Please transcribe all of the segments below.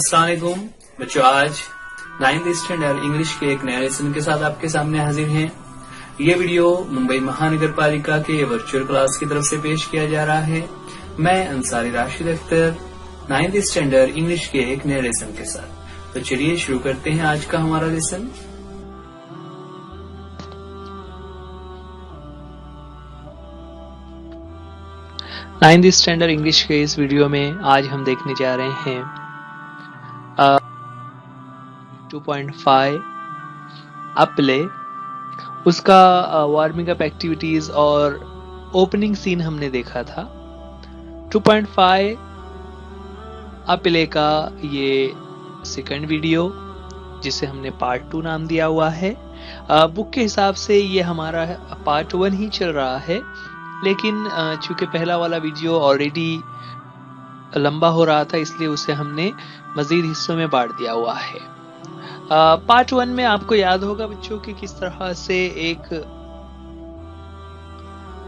अस्सलाम वालेकुम बच्चों, आज 9th स्टैंडर्ड इंग्लिश के एक नए लेसन के साथ आपके सामने हाजिर हैं। ये वीडियो मुंबई महानगर पालिका के वर्चुअल क्लास की तरफ से पेश किया जा रहा है। मैं Ansari Rashid Akhtar 9th standard English के एक नए लेसन के साथ। तो चलिए शुरू करते हैं आज का हमारा लेसन। नाइन्थ स्टैंडर्ड इंग्लिश के इस वीडियो में आज हम देखने जा रहे हैं 2.5 अपले, उसका वार्मिंग अप एक्टिविटीज और ओपनिंग सीन हमने देखा था। 2.5 अपले का ये सेकंड वीडियो जिसे हमने पार्ट 2 नाम दिया हुआ है। बुक के हिसाब से ये हमारा पार्ट 1 ही चल रहा है, लेकिन चूंकि पहला वाला वीडियो ऑलरेडी लंबा हो रहा था इसलिए उसे हमने मजीद हिस्सों में बांट दिया हुआ है। पार्ट 1 में आपको याद होगा बच्चों कि किस तरह से एक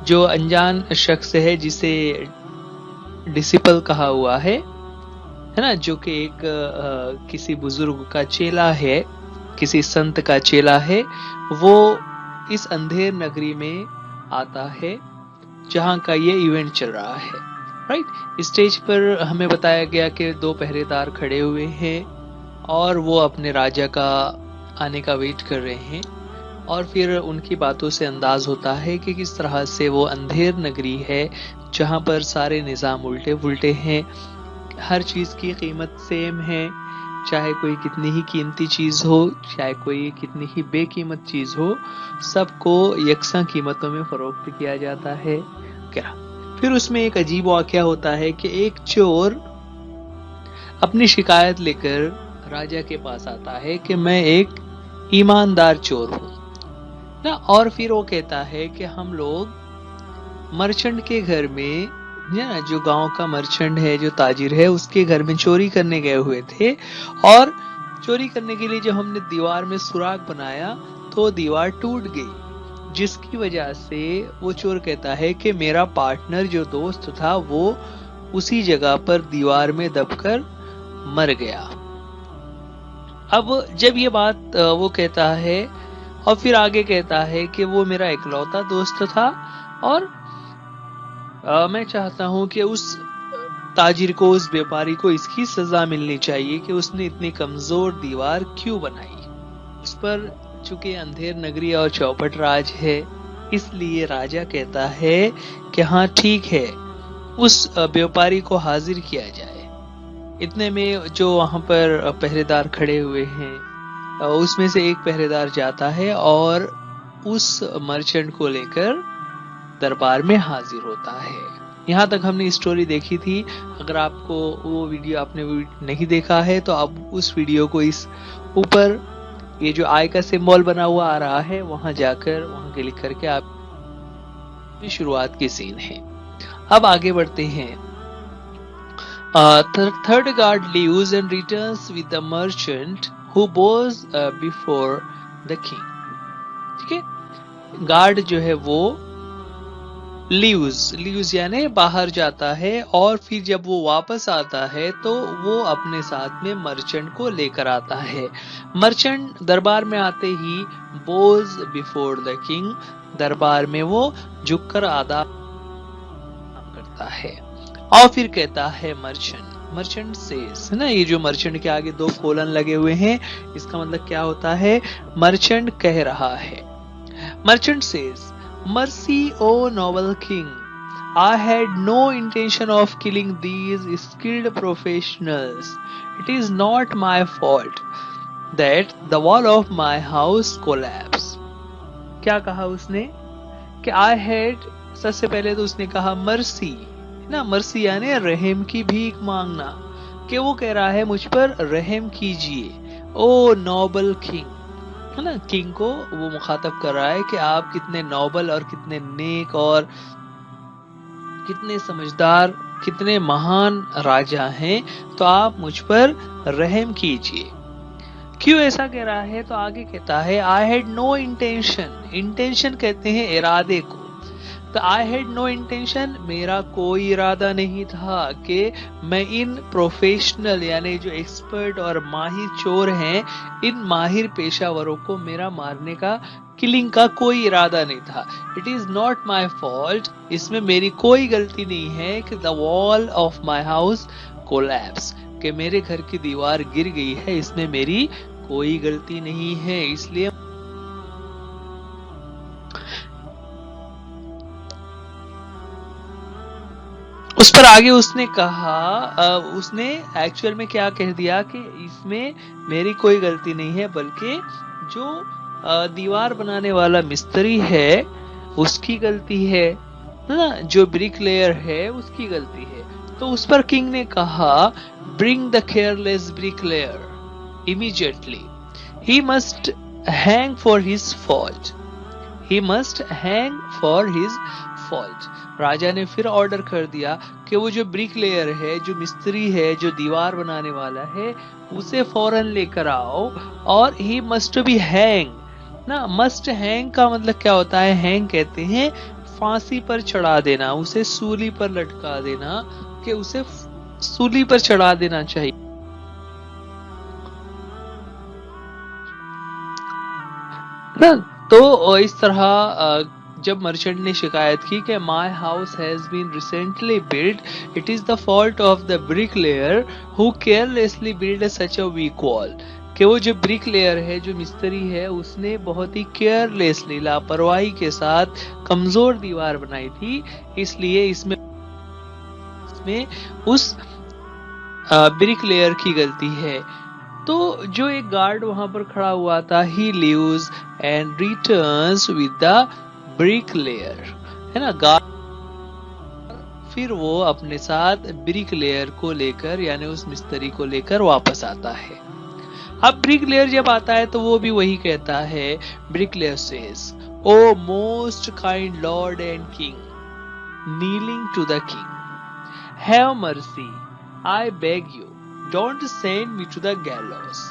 जो अनजान शख्स है जिसे डिसिपल कहा हुआ है ना, जो कि एक किसी बुजुर्ग का चेला है, किसी संत का चेला है, वो इस अंधेर नगरी में आता है जहां का ये इवेंट चल रहा है। राइट, स्टेज पर हमें बताया गया कि 2 पहरेदार खड़े हुए हैं और वो अपने राजा का आने का वेट कर रहे हैं, और फिर उनकी बातों से अंदाज होता है कि किस तरह से वो अंधेर नगरी है जहां पर सारे निज़ाम उल्टे पुल्टे हैं, हर चीज की कीमत सेम है, चाहे कोई कितनी ही कीमती चीज हो, चाहे कोई कितनी ही बेकीमत चीज हो, सबको यकसा कीमतों में फरोख्त किया जाता है। क्या फिर उसमें एक अजीब वाकया होता है कि एक चोर अपनी शिकायत लेकर राजा के पास आता है कि मैं एक ईमानदार चोर हूं ना, और फिर वो कहता है कि हम लोग मर्चेंट के घर में ना, जो गांव का मर्चेंट है, जो ताजिर है, उसके घर में चोरी करने गए हुए थे, और चोरी करने के लिए जब हमने दीवार में सुराख बनाया तो दीवार टूट गई, जिसकी वजह से वो चोर कहता है कि मेरा पार्टनर जो दोस्त था वो उसी जगह पर दीवार में दबकर मर गया। अब जब ये बात वो कहता है और फिर आगे कहता है कि वो मेरा इकलौता दोस्त था और मैं चाहता हूं कि उस ताजिर को, उस व्यापारी को इसकी सजा मिलनी चाहिए कि उसने इतनी कमजोर दीवार क्यों बनाई। उस पर चूंकि अंधेर नगरी और चौपट राज है, इसलिए राजा कहता है कि हाँ ठीक है, उस व्यापारी को हाजिर किया जाए। इतने में जो वहां पर पहरेदार खड़े हुए हैं उसमें से एक पहरेदार जाता है और उस मर्चेंट को लेकर दरबार में हाजिर होता है। यहाँ तक हमने स्टोरी देखी थी। अगर आपको वो वीडियो आपने नहीं देखा है तो आप उस वीडियो को इस ऊपर ये जो आई का सिंबल बना हुआ आ रहा है वहां जाकर वहां क्लिक करके आप शुरुआत की सीन है। अब आगे बढ़ते हैं। Third guard leaves and returns with the merchant who Bhoj before the king. ठीक है, गार्ड जो है वो लीव्स यानी बाहर जाता है, और फिर जब वो वापस आता है तो वो अपने साथ में मर्चेंट को लेकर आता है। मर्चेंट दरबार में आते ही बोज बिफोर द किंग, दरबार में वो झुककर आदा करता है और फिर कहता है मर्चेंट सेज, है ना, ये जो मर्चेंट के आगे 2 कोलन लगे हुए हैं, इसका मतलब क्या होता है, मर्चेंट कह रहा है। Merchant says, Mercy, O noble king, I had no intention of killing these skilled professionals. It is not my fault that the wall of my house collapsed. क्या कहा उसने कि I had, सबसे पहले तो उसने कहा मर्सी ना, मर्सी यानी रहम की भीख मांगना, कि वो कह रहा है मुझ पर रहम कीजिए। ओ नोबल किंग, है ना, किंग को वो मुखातब कर रहा है कि आप कितने नोबल और कितने नेक और कितने समझदार, कितने महान राजा हैं, तो आप मुझ पर रहम कीजिए। क्यों ऐसा कह रहा है तो आगे कहता है I had no intention, intention कहते हैं इरादे को, तो आई हैड नो इंटेंशन, मेरा कोई इरादा नहीं था कि मैं इन प्रोफेशनल यानी जो एक्सपर्ट और माहिर चोर हैं, इन माहिर पेशावरों को मेरा मारने का, किलिंग का कोई इरादा नहीं था। It is not my fault, इसमें मेरी कोई गलती नहीं है कि the wall of my house collapse, कि मेरे घर की दीवार गिर गई है, इसमें मेरी कोई गलती नहीं है। इसलिए उस पर आगे उसने कहा, उसने एक्चुअल में क्या कह दिया कि इसमें मेरी कोई गलती नहीं है, बल्कि जो दीवार बनाने वाला मिस्त्री है उसकी गलती है ना, जो ब्रिक लेयर है उसकी गलती है। तो उस पर किंग ने कहा, bring the careless bricklayer immediately, he must hang for his fault, he must hang for his fault. राजा ने फिर ऑर्डर कर दिया कि वो जो ब्रिक लेयर है, जो मिस्त्री है, जो दीवार बनाने वाला है, उसे फौरन लेकर आओ, और ही मस्ट बी हैंग ना। मस्ट हैंग का मतलब क्या होता है? हैंग कहते हैं फांसी पर चढ़ा देना, उसे सूली पर लटका देना, कि उसे सूली पर चढ़ा देना चाहिए ना। तो इस तरह जब मर्चेंट ने शिकायत की कि my house has been recently build, it is the fault of the brick layer who carelessly build such a weak wall, कि वो जो ब्रिक लेयर है, जो मिस्त्री है, उसने बहुत ही केयरलेसली, लापरवाही के साथ कमजोर दीवार बनाई थी, इसलिए इसमें उस ब्रिक लेयर की गलती है। तो जो एक गार्ड वहां पर खड़ा हुआ था, he leaves and returns with the brick layer, है ना। गार्ड फिर वो अपने साथ ब्रिक लेयर को लेकर, यानी उस मिस्त्री को लेकर वापस आता है। अब ब्रिक लेयर जब आता है तो वो भी वही कहता है, bricklayer says, O most kind lord and king, kneeling to the king, have mercy, I beg you, don't send me to the gallows.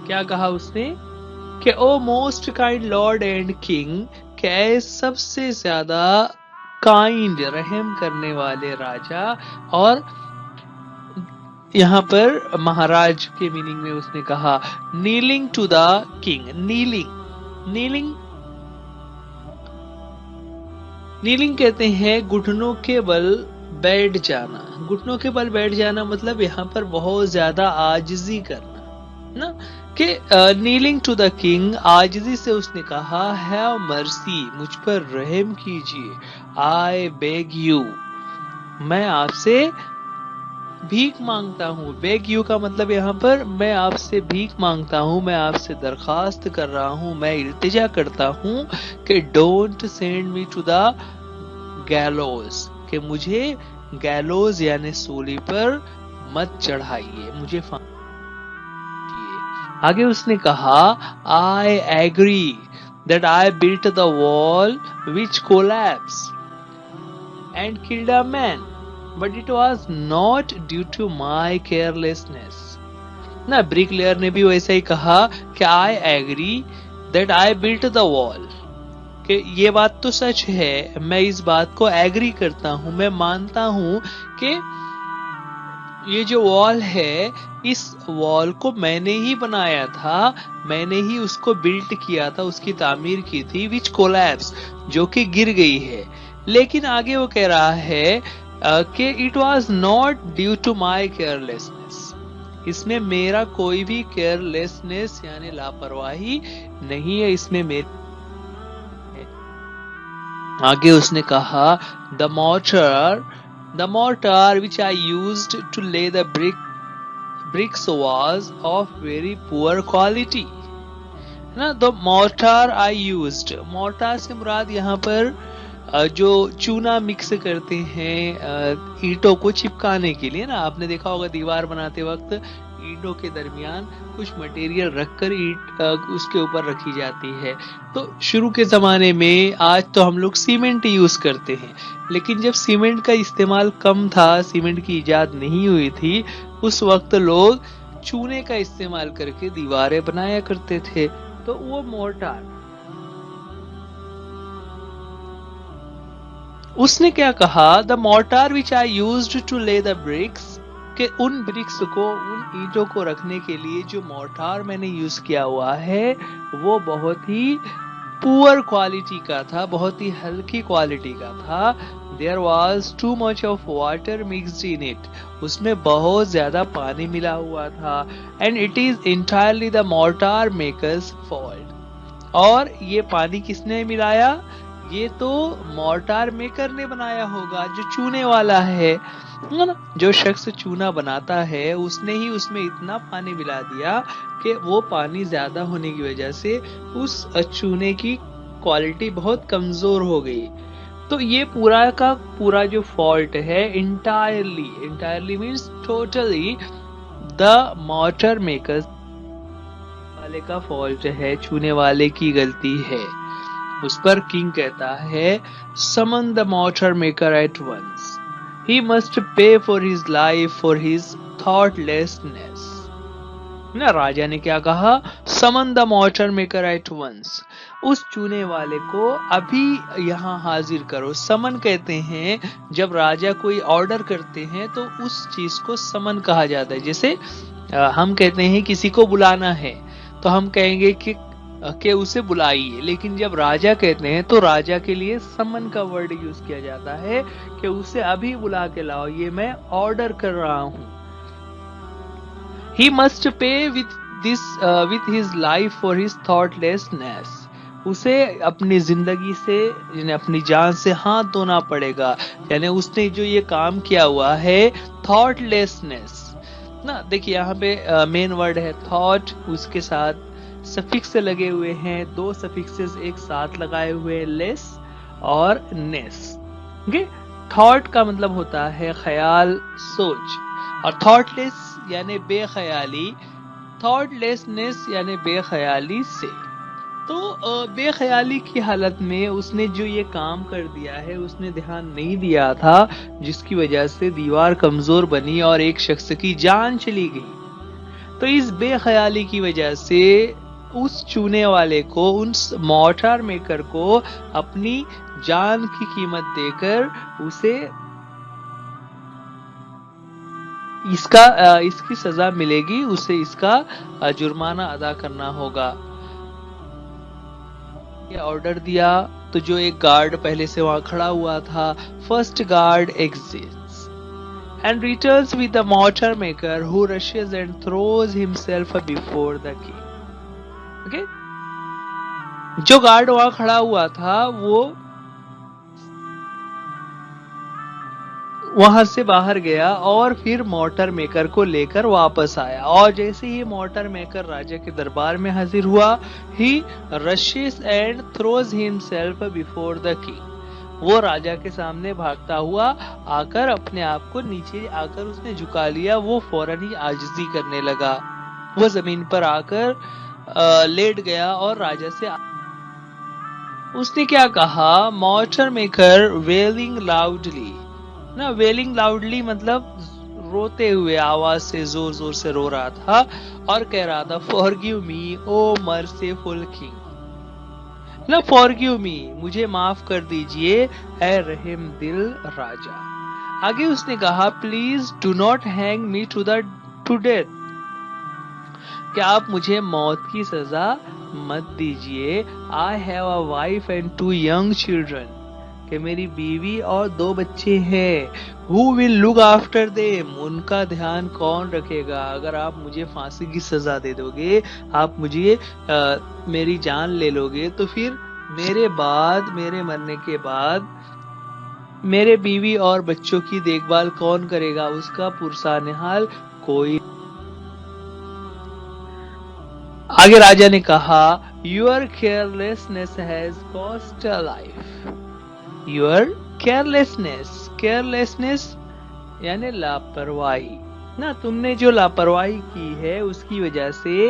क्या कहा उसने कि O most kind lord and king, क्या सबसे ज्यादा काइंड, रहम करने वाले राजा, और यहाँ पर महाराज के मीनिंग में उसने कहा kneeling to the king. Kneeling कहते हैं घुटनों के बल बैठ जाना। घुटनों के बल बैठ जाना मतलब यहाँ पर बहुत ज्यादा आजिजी करना ना, कि नीलिंग टू द किंग, आजिजी से उसने कहा, हैव मर्सी, मुझ पर रहम कीजिए, आई बेग यू, मैं आपसे भीख मांगता हूँ। बेग यू का मतलब यहाँ पर मैं आपसे भीख मांगता हूँ, मैं आपसे दरखास्त कर रहा हूँ, मैं इल्तिजा करता हूँ कि don't send me to the gallows, कि मुझे गैलोज यानी सूली पर मत चढ़ाइए, मुझे आगे उसने कहा, I agree that I built the wall which collapse and killed a man, but it was not due to my carelessness ना। ब्रिक लेयर ने भी वैसा ही कहा कि I agree that I built the wall, कि ये बात तो सच है, मैं इस बात को एग्री करता हूं, मैं मानता हूं कि ये जो वॉल है, इस वॉल को मैंने ही बनाया था, मैंने ही उसको बिल्ट किया था, उसकी तामीर की थी, विच कोलैप्स, जो कि गिर गई है। लेकिन आगे वो कह रहा है कि it was not due to my carelessness, इसमें मेरा कोई भी केयरलेसनेस यानी लापरवाही नहीं है, इसमें मेरी। आगे उसने कहा, the mortar which I used to lay the bricks was of very poor quality, है ना। The mortar I used, mortar से मुराद यहाँ पर जो चूना मिक्स करते हैं ईंटों को चिपकाने के लिए ना। आपने देखा होगा दीवार बनाते वक्त ईंटों के दरमियान कुछ मटेरियल रखकर ईंट उसके ऊपर रखी जाती है। तो शुरू के जमाने में, आज तो हम लोग सीमेंट यूज करते हैं, लेकिन जब सीमेंट का इस्तेमाल कम था, सीमेंट की इजाद नहीं हुई थी, उस वक्त लोग चूने का इस्तेमाल करके दीवारें बनाया करते थे। तो वो मोर्टार उसने क्या कहा, the mortar which I used to lay the bricks, कि उन ब्रिक्स को, उन ईंटों को रखने के लिए जो मोर्टार मैंने यूज किया हुआ है वो बहुत ही पुअर क्वालिटी का था, बहुत ही हल्की क्वालिटी का था। There was too much of water mixed in it, उसमें बहुत ज्यादा पानी मिला हुआ था। And it is entirely the mortar maker's fault, और ये पानी किसने मिलाया, ये तो मोर्टार मेकर ने बनाया होगा, जो चूने वाला है ना, जो शख्स चूना बनाता है उसने ही उसमें इतना पानी मिला दिया कि वो पानी ज्यादा होने की वजह से उस चूने की क्वालिटी बहुत कमजोर हो गई। तो ये पूरा का पूरा जो फॉल्ट है, entirely means totally the mortar maker वाले का फॉल्ट है, चूने वाले की गलती है। उस पर किंग कहता है, summon the mortar maker at once, he must pay for his life for his thoughtlessness। ना राजा ने क्या कहा, summon the mortar maker at once, उस चूने वाले को अभी यहाँ हाजिर करो। समन कहते हैं जब राजा कोई ऑर्डर करते हैं तो उस चीज को समन कहा जाता है। जैसे हम कहते हैं किसी को बुलाना है तो हम कहेंगे कि उसे बुलाइए, लेकिन जब राजा कहते हैं तो राजा के लिए समन का वर्ड यूज किया जाता है कि उसे अभी बुला के लाओ, ये मैं ऑर्डर कर रहा हूं। He must pay with his life for his thoughtlessness, उसे अपनी जिंदगी से, यानी अपनी जान से हाथ धोना पड़ेगा। यानी उसने जो ये काम किया हुआ है थॉटलेसनेस ना, देखिए यहाँ पे मेन वर्ड है थॉट, उसके साथ सफिक्स लगे हुए हैं, दो सफिक्सेस एक साथ लगाए हुए, लेस और नेस। ओके, थॉट का मतलब होता है ख्याल, सोच, और थॉटलेस यानी बेख्याली, थॉटलेसनेस यानी बेख्याली से। तो बेख्याली की हालत में उसने जो ये काम कर दिया है, उसने ध्यान नहीं दिया था, जिसकी वजह से दीवार कमजोर बनी और एक शख्स की जान चली गई। तो इस बेख्याली की वजह से उस चूने वाले को, उस मोर्टार मेकर को अपनी जान की कीमत देकर उसे इसकी सजा मिलेगी, उसे इसका जुर्माना अदा करना होगा। ये ऑर्डर दिया तो जो एक गार्ड पहले से वहां खड़ा हुआ था, first guard exits and returns with the mortar maker who rushes and throws himself before the king। Okay, जो गार्ड वहां खड़ा हुआ था वो वहां से बाहर गया और फिर मोर्टार मेकर को लेकर वापस आया, और जैसे ही मोर्टार मेकर राजा के दरबार में हाजिर हुआ, he rushes and throws himself before the king, वो राजा के सामने भागता हुआ आकर अपने आप को नीचे आकर उसने झुका लिया। वो फौरन ही आजिजी करने लगा, वो जमीन पर आकर लेट गया और राजा से उसने क्या कहा, मोर्टार मेकर वेलिंग लाउडली ना, वेलिंग लाउडली मतलब रोते हुए, आवाज से जोर जोर से रो रहा था और कह रहा था, फॉरगिव मी ओ मर्सीफुल किंग ना, फॉरगिव मी, मुझे माफ कर दीजिए ऐ रहम दिल राजा। आगे उसने कहा, please do not hang me to death, क्या आप मुझे मौत की सजा मत दीजिए। I have a wife and 2 young children, कि मेरी बीवी और 2 बच्चे हैं। Who will look after them, उनका ध्यान कौन रखेगा। अगर आप मुझे फांसी की सजा दे दोगे, आप मुझे मेरी जान ले लोगे, तो फिर मेरे मरने के बाद मेरे बीवी और बच्चों की देखभाल कौन करेगा, उसका पुरसानेहाल कोई। आगे राजा ने कहा, your carelessness has cost a life, your carelessness यानी लापरवाही ना, तुमने जो लापरवाही की है उसकी वजह से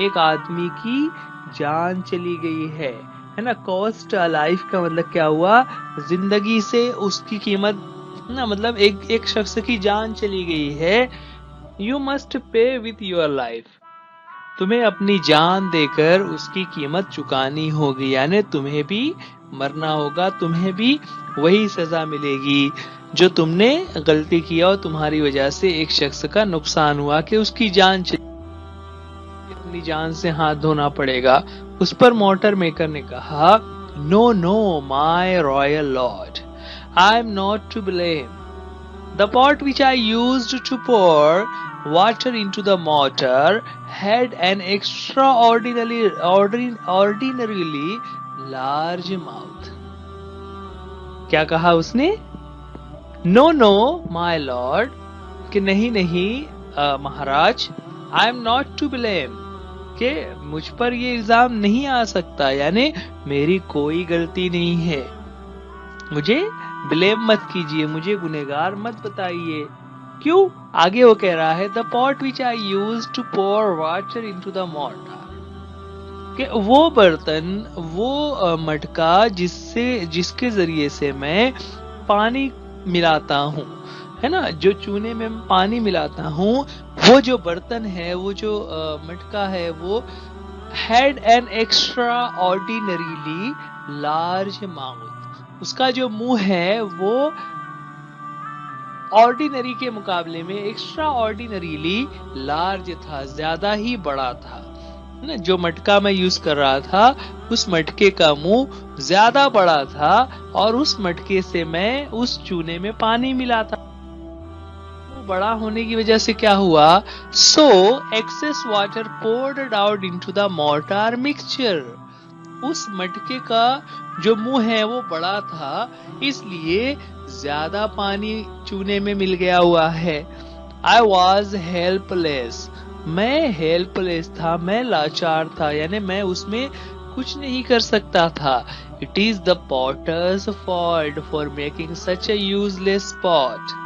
एक आदमी की जान चली गई है ना। कॉस्ट अ लाइफ का मतलब क्या हुआ, जिंदगी से उसकी कीमत ना, मतलब एक शख्स की जान चली गई है। You must pay with your life, तुम्हें अपनी जान देकर उसकी कीमत चुकानी होगी, यानी तुम्हें भी मरना होगा, तुम्हें भी वही सजा मिलेगी जो तुमने गलती किया और तुम्हारी वजह से एक शख्स का नुकसान हुआ कि उसकी जान अपनी जान से हाथ धोना पड़ेगा। उस पर मोटर मेकर ने कहा, no no my royal lord, I am not to blame. The pot which I used to pour water into the mortar had an ordinarily large mouth. क्या कहा उसने? No, no, my lord, कि नहीं नहीं महाराज, I am not to blame, कि मुझ पर ये इल्जाम नहीं आ सकता, यानी मेरी कोई गलती नहीं है, मुझे ब्लेम मत कीजिए, मुझे गुनहगार मत बताइए। क्यों? आगे वो कह रहा है, the pot which I use to pour water into the mortar, कि वो बर्तन, वो मटका जिसके जरिए से मैं पानी मिलाता हूँ, है ना, जो चूने में पानी मिलाता हूँ, वो जो बर्तन है, वो जो मटका है, वो had an extra ordinarily large mouth, उसका जो मुंह है वो ऑर्डिनरी के मुकाबले में एक्स्ट्रा ऑर्डिनरीली लार्ज था, ज्यादा ही बड़ा था ना। जो मटका मैं यूज कर रहा था, उस मटके का मुंह ज्यादा बड़ा था और उस मटके से मैं उस चूने में पानी मिलाता। बड़ा होने की वजह से क्या हुआ? So excess water poured out into the mortar mixture, उस मटके का जो मुंह है वो बड़ा था, इसलिए ज्यादा पानी चूने में मिल गया हुआ है। आई वॉज हेल्पलेस, मैं हेल्पलेस था, मैं लाचार था, यानी मैं उसमें कुछ नहीं कर सकता था। It is the potter's fault for making such a useless pot.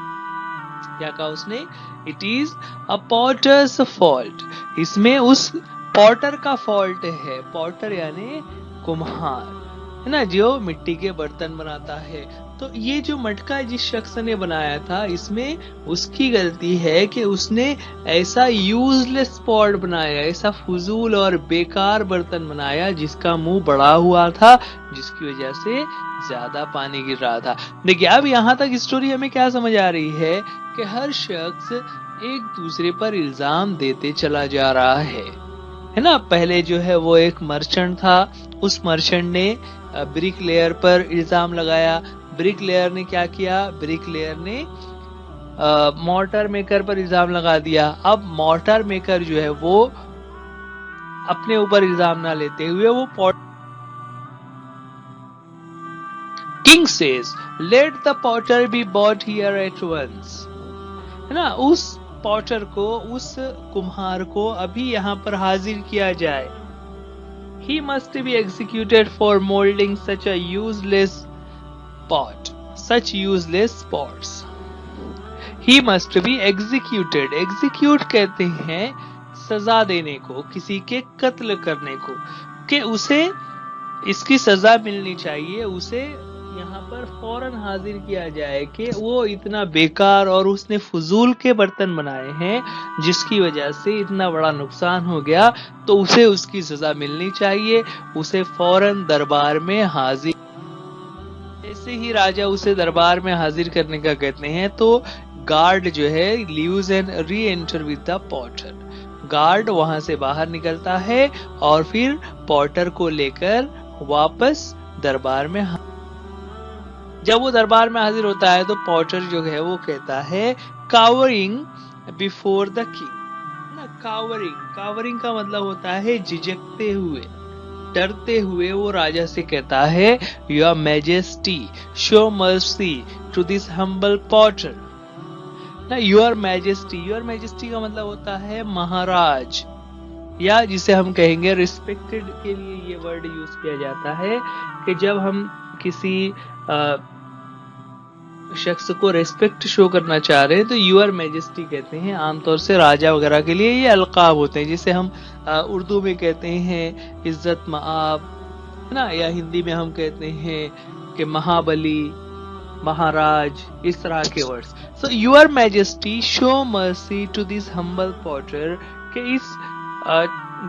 क्या कहा उसने? It is a potter's fault, इसमें उस पॉटर का फॉल्ट है। पॉटर यानी कुम्हार, है ना, जो मिट्टी के बर्तन बनाता है। तो ये जो मटका जिस शख्स ने बनाया था, इसमें उसकी गलती है कि उसने ऐसा यूजलेस पॉट बनाया, ऐसा फजूल और बेकार बर्तन बनाया जिसका मुंह बड़ा हुआ था, जिसकी वजह से ज्यादा पानी गिर रहा था। देखिए, अब यहाँ तक स्टोरी हमें क्या समझ आ रही है कि हर शख्स एक दूसरे पर इल्जाम देते चला जा रहा है ना। पहले जो है वो एक मर्चेंट था, उस मर्चेंट ने ब्रिक लेयर पर इल्जाम लगाया। ब्रिक लेयर ने क्या किया? ब्रिक लेयर ने मोर्टार मेकर पर इल्जाम लगा दिया। अब मोर्टार मेकर जो है वो अपने ऊपर इल्जाम ना लेते हुए वो king says let the potter be bought here at once, है ना, उस पॉटर को, उस कुम्हार को अभी यहाँ पर हाजिर किया जाए। He must be executed for molding such a useless pot, such useless pots. He must be executed. Execute कहते हैं सजा देने को, किसी के कत्ल करने को, कि उसे इसकी सजा मिलनी चाहिए, उसे यहाँ पर फौरन हाजिर किया जाए कि वो इतना बेकार और उसने फजूल के बर्तन बनाए हैं जिसकी वजह से इतना बड़ा नुकसान हो गया, तो उसे उसकी सजा मिलनी चाहिए, उसे फौरन दरबार में हाजिर। ऐसे ही राजा उसे दरबार में हाजिर करने का कहते हैं तो गार्ड जो है leaves and re enter with the Potter, guard वहां से बाहर निकलता है और फिर पॉटर को लेकर वापस दरबार में। जब वो दरबार में हाजिर होता है तो पॉटर जो है वो कहता है कावरिंग बिफोर द किंग ना। कावरिंग, कावरिंग का मतलब होता है झिझकते हुए, डरते हुए। वो राजा से कहता है your majesty show mercy to this humble potter ना। योर मैजेस्टी, योर मैजेस्टी का मतलब होता है महाराज, या जिसे हम कहेंगे रिस्पेक्टेड के लिए ये वर्ड यूज किया जाता है कि जब हम किसी शख्स को रेस्पेक्ट शो करना चाह रहे हैं तो यूर मैजेस्टी कहते हैं। आमतौर से राजा वगैरह के लिए ये अलकाब होते हैं, जिसे हम उर्दू में कहते हैं इज्जत मआब, है ना, या हिंदी में हम कहते हैं कि महाबली, महाराज, इस तरह के words. So your majesty show mercy to this humble potter, कि इस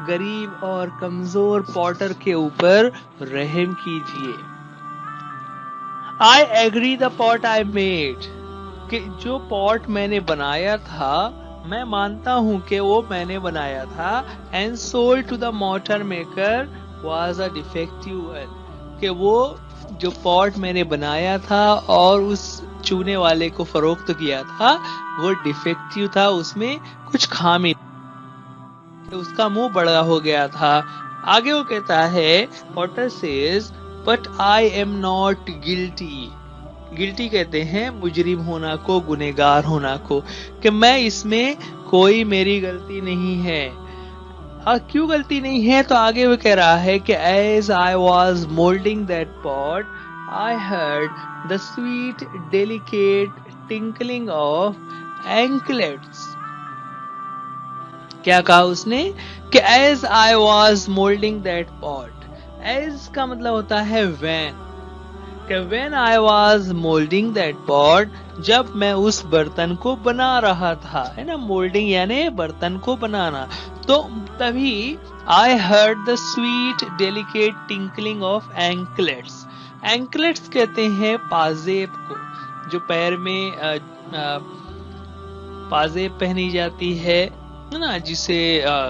गरीब और कमजोर पॉटर के ऊपर रहम कीजिए। I agree the pot I made, कि जो पॉट मैंने बनाया था मैं मानता हूं कि वो मैंने बनाया था। And sold to the mortar maker was a defective one, कि वो जो पॉट मैंने बनाया था और उस चूने वाले को फरोख्त किया था वो डिफेक्टिव था, उसमें कुछ खामी, उसका मुंह बड़ा हो गया था। आगे वो कहता है, Potter says but I am not guilty. Guilty कहते हैं मुजरिम होना को, गुनहगार होना को, कि मैं इसमें कोई मेरी गलती नहीं है। क्यों गलती नहीं है? तो आगे वो कह रहा है कि as I was moulding that pot I heard the sweet delicate tinkling of anklets. क्या कहा उसने कि as I was moulding that pot. As का मतलब होता है व्हेन, कि when I was moulding that pot, जब मैं उस बर्तन को बना रहा था, है ना, मोल्डिंग यानी बर्तन को बनाना, तो तभी आई heard the sweet delicate tinkling of anklets. Anklets कहते हैं पाजेब को, जो पैर में पाजेब पहनी जाती है ना, जिसे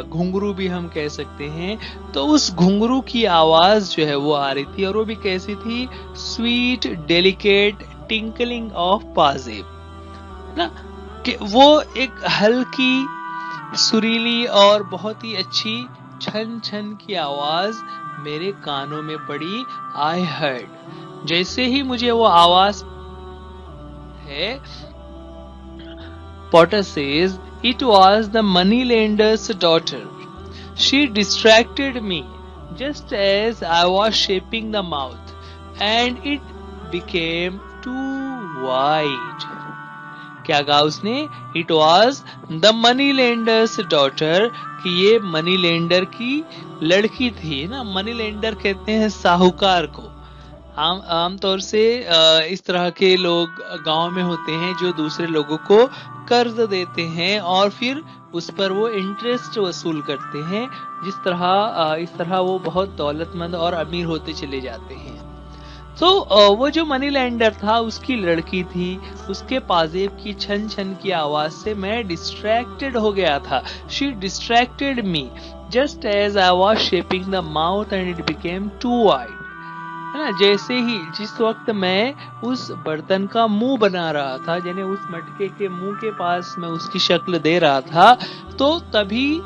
घुंघरू भी हम कह सकते हैं। तो उस घुंघरू की आवाज जो है वो आ रही थी, और वो भी कैसी थी? स्वीट डेलिकेट टिंकलिंग ऑफ पाजेब ना, कि वो एक हल्की सुरीली और बहुत ही अच्छी छन छन की आवाज मेरे कानों में पड़ी। आई हर्ड, जैसे ही मुझे वो आवाज है, Potter says, it was the moneylender's daughter. She distracted me just as I was shaping the mouth, and it became too wide. क्या कहा उसने? It was the moneylender's daughter, कि ये मनी लेंडर की लड़की थी ना। मनी लेंडर कहते हैं साहूकार को। आमतौर से इस तरह के लोग गांव में होते हैं जो दूसरे लोगों को कर्ज देते हैं और फिर उस पर वो इंटरेस्ट वसूल करते हैं। इस तरह वो बहुत दौलतमंद और अमीर होते चले जाते हैं। तो वो जो मनी लैंडर था उसकी लड़की थी, उसके पाजेब की छन छन की आवाज से मैं डिस्ट्रैक्टेड हो गया था। She distracted me just as I was shaping the mouth and it became too wide, है ना। जैसे ही जिस वक्त मैं उस बर्तन का मुंह बना रहा था, यानी उस मटके के मुंह के पास मैं उसकी शक्ल दे रहा था, तो तभी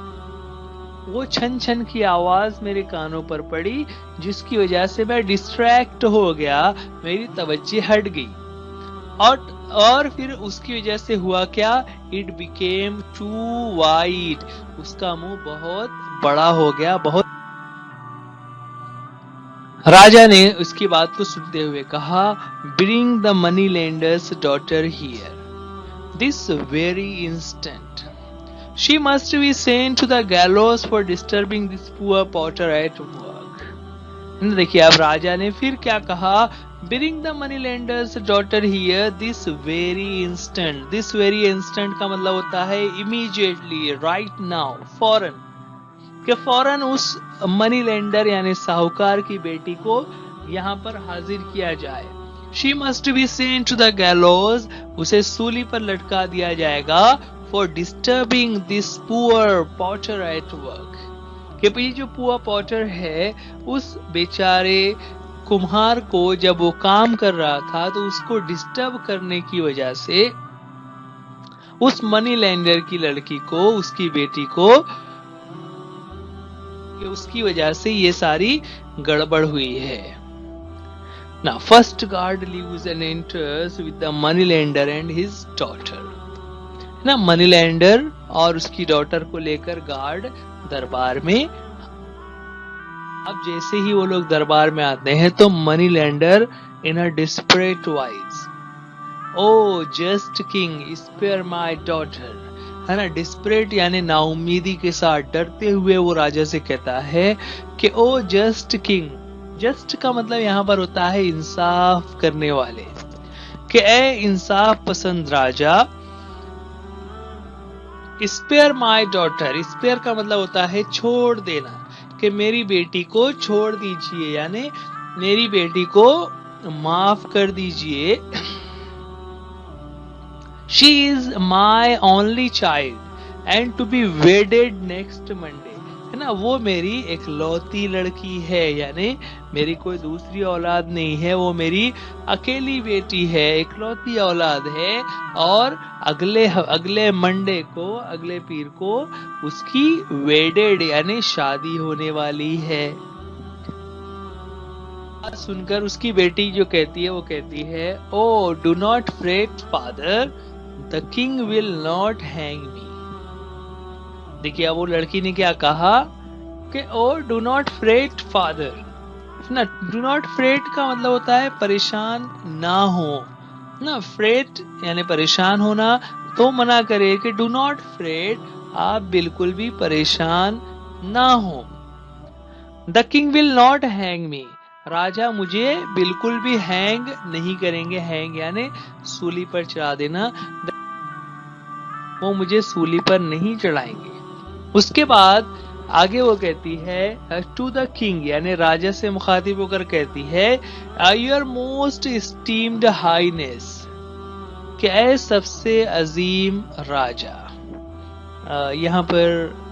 वो छन छन की आवाज मेरे कानों पर पड़ी, जिसकी वजह से मैं डिस्ट्रैक्ट हो गया, मेरी तवज्जो हट गई। और फिर उसकी वजह से हुआ क्या? इट बिकेम टू वाइड, उसका मुंह बहुत बड़ा हो गया, बहुत। राजा ने उसकी बात को सुनते हुए कहा, bring the money lender's daughter here this very instant, she must be sent to the gallows for disturbing this poor potter at work. देखिए अब राजा ने फिर क्या कहा, bring the money lender's daughter here this very instant. This very instant का मतलब होता है इमीडिएटली, राइट नाउ, फौरन, कि फौरन उस मनी लेंडर यानी साहूकार की बेटी को यहाँ पर हाजिर किया जाए। She must be sent to the gallows, उसे सूली पर लटका दिया जाएगा, for disturbing this poor potter at work, कि भाई जो पुअर पॉटर है उस बेचारे कुम्हार को जब वो काम कर रहा था तो उसको डिस्टर्ब करने की वजह से उस मनी लेंडर की लड़की को, उसकी बेटी को, उसकी वजह से ये सारी गड़बड़ हुई है ना। First guard leaves and enters with the money lender and his daughter, ना। मनी लेंडर और उसकी डॉटर को लेकर गार्ड दरबार में। अब जैसे ही वो लोग दरबार में आते हैं तो money lender in a desperate voice, O just king spare my daughter, है ना। डिस्परेट यानी नाउमीदी के साथ डरते हुए वो राजा से कहता है कि ओ जस्ट किंग। जस्ट का मतलब यहाँ पर होता है इंसाफ करने वाले, कि ए इंसाफ पसंद राजा, स्पेयर माई डॉटर, स्पेयर का मतलब होता है छोड़ देना, कि मेरी बेटी को छोड़ दीजिए, यानी मेरी बेटी को माफ कर दीजिए। She is my only child and to be wedded next Monday, है ना, वो मेरी इकलौती लड़की है, यानी मेरी कोई दूसरी औलाद नहीं है, वो मेरी अकेली बेटी है, इकलौती औलाद है, और अगले मंडे को, अगले पीर को उसकी वेडेड यानी शादी होने वाली है। सुनकर उसकी बेटी जो कहती है वो कहती है, O do not fret father, the king will not hang me. देखिए अब वो लड़की ने क्या कहा कि O do not fret father, ना, डू नॉट फ्रेट का मतलब होता है परेशान ना हो, ना, फ्रेट यानी परेशान होना, तो मना करे कि डू नॉट फ्रेट, आप बिल्कुल भी परेशान ना हो। The king will not hang me, राजा मुझे बिल्कुल भी हैंग नहीं करेंगे, हैंग यानी सूली पर चढ़ा देना, वो मुझे सूली पर नहीं चढ़ाएंगे। उसके बाद आगे वो कहती है टू द किंग, यानी राजा से मुखातिब होकर कहती है, योर मोस्ट एस्टीम्ड हाईनेस, क्या सबसे अजीम राजा। यहाँ पर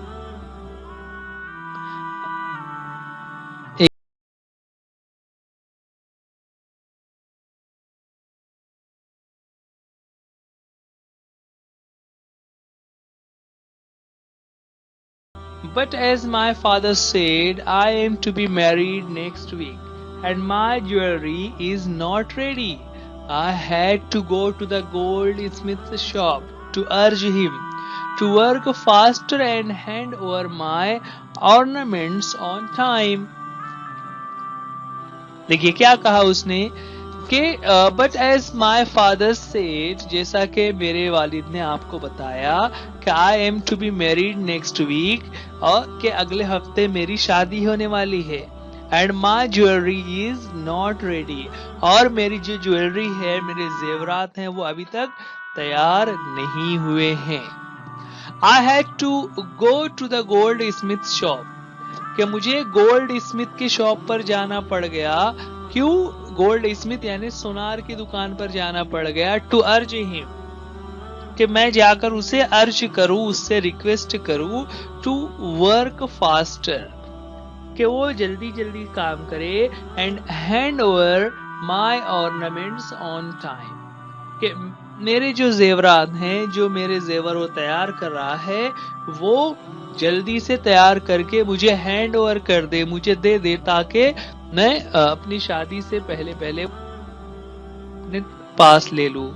But as my father said, I am to be married next week, and my jewelry is not ready. I had to go to the goldsmith's shop to urge him to work faster and hand over my ornaments on time. देखिए क्या कहा उसने कि but as my father said, जैसा कि मेरे वालिद ने आपको बताया कि I am to be married next week, और कि अगले हफ्ते मेरी शादी होने वाली है, and my jewellery is not ready, और मेरी जो ज्वेलरी है, मेरे जेवरात हैं, वो अभी तक तैयार नहीं हुए हैं। I had to go to the goldsmith shop, कि मुझे गोल्ड स्मिथ की शॉप पर जाना पड़ गया। क्यों? गोल्ड स्मिथ यानी सोनार की दुकान पर जाना पड़ गया। टू अर्ज हिम, कि मैं जाकर उसे अर्ज करूं, उससे रिक्वेस्ट करूं, टू वर्क फास्टर, कि वो जल्दी जल्दी काम करे, and hand over my ornaments on time, कि मेरे जो जेवरात हैं, जो मेरे जेवर वो तैयार कर रहा है, वो जल्दी से तैयार करके मुझे हैंड ओवर कर दे, मुझे दे दे, ताकि मैं अपनी शादी से पहले पहले पास ले लूं।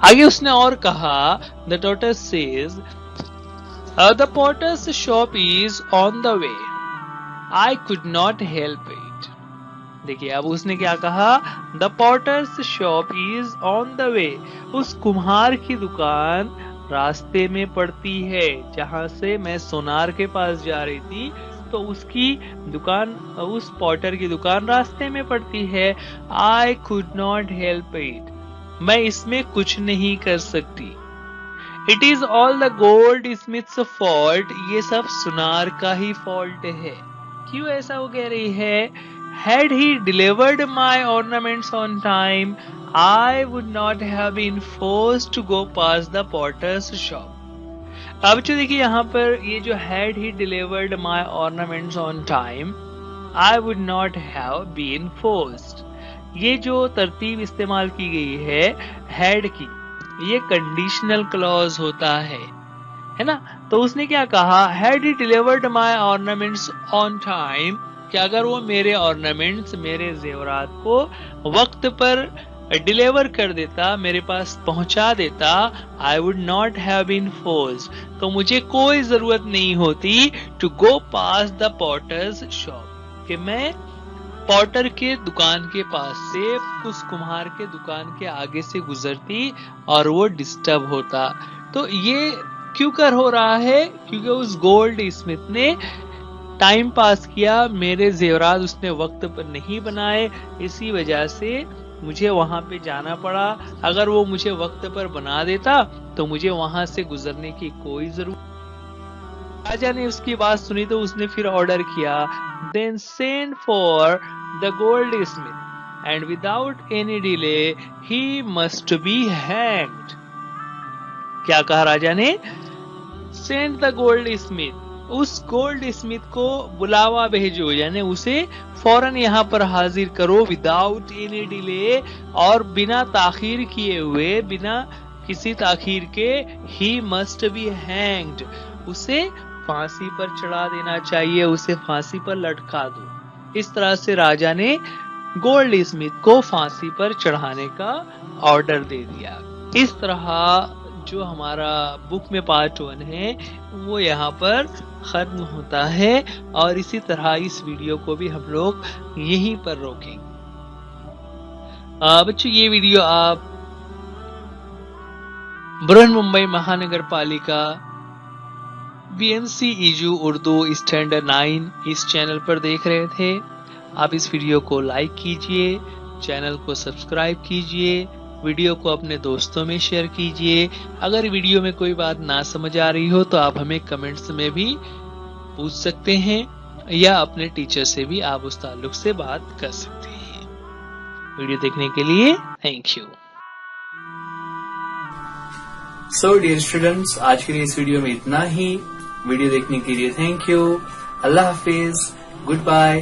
आगे उसने और कहा, the daughter says, the potter's shop is on the way, I could not help it. देखिए अब उसने क्या कहा, the potter's shop is on the way, उस कुम्हार की दुकान रास्ते में पड़ती है, जहां से मैं सोनार के पास जा रही थी, तो उसकी दुकान, उस पॉटर की दुकान रास्ते में पड़ती है। आई कुड नॉट हेल्प इट, मैं इसमें कुछ नहीं कर सकती। It is all the gold Smiths fault, ये सब सुनार का ही फॉल्ट है। क्यों ऐसा वो कह रही है? Had he delivered my ornaments on time, I would not have been forced to go past the potter's shop. अब जो देखिए यहाँ पर ये जो had he delivered my ornaments on time, I would not have been forced, ये जो तरतीब इस्तेमाल की गई है had की, ये कंडीशनल क्लॉज होता है ना। तो उसने क्या कहा, had he delivered my ornaments on time, कि अगर वो मेरे ऑर्नामेंट्स, मेरे जेवरात को वक्त पर डिलीवर कर देता, मेरे पास पहुंचा देता, I would not have been forced, तो मुझे कोई जरूरत नहीं होती to go past the potter's shop, कि मैं पॉटर के दुकान के पास से, उस कुम्हार के दुकान के आगे से गुजरती और वो डिस्टर्ब होता। तो ये क्यों कर हो रहा है? क्योंकि उस गोल्ड स्मिथ ने टाइम पास किया, मेरे जेवरात उसने वक्त पर नहीं बनाए, इसी वजह से मुझे वहां पे जाना पड़ा। अगर वो मुझे वक्त पर बना देता तो मुझे वहां से गुजरने की कोई जरूरत। राजा ने उसकी बात सुनी तो उसने फिर ऑर्डर किया, then send for the goldsmith and without any delay he must be hanged. क्या कहा राजा ने? सेंड द गोल्ड स्मिथ, उस गोल्ड स्मिथ को बुलावा भेजो, यानी उसे फौरन यहाँ पर हाजिर करो, विदाउट एनी डिले, और बिना ताखीर किए हुए, बिना किसी ताखीर के, ही मस्ट बी हैंग्ड, उसे फांसी पर चढ़ा देना चाहिए, उसे फांसी पर लटका दो। इस तरह से राजा ने गोल्ड स्मिथ को फांसी पर चढ़ाने का ऑर्डर दे दिया। इस तरह जो हमारा बुक में पार्ट 1 है वो यहाँ पर खत्म होता है, और इसी तरह इस वीडियो को भी हम लोग यहीं पर रोकेंगे। बच्चों, ये वीडियो आप बृहन्मुंबई महानगर पालिका BNC EJU उर्दू स्टैंडर्ड 9 इस चैनल पर देख रहे थे। आप इस वीडियो को लाइक कीजिए, चैनल को सब्सक्राइब कीजिए, वीडियो को अपने दोस्तों में शेयर कीजिए। अगर वीडियो में कोई बात ना समझ आ रही हो तो आप हमें कमेंट्स में भी पूछ सकते हैं, या अपने टीचर से भी आप उस ताल्लुक से बात कर सकते हैं। वीडियो देखने के लिए thank you. So dear students, आज के लिए इस वीडियो में इतना ही। वीडियो देखने के लिए थैंक यू। अल्लाह हाफिज, गुड बाय।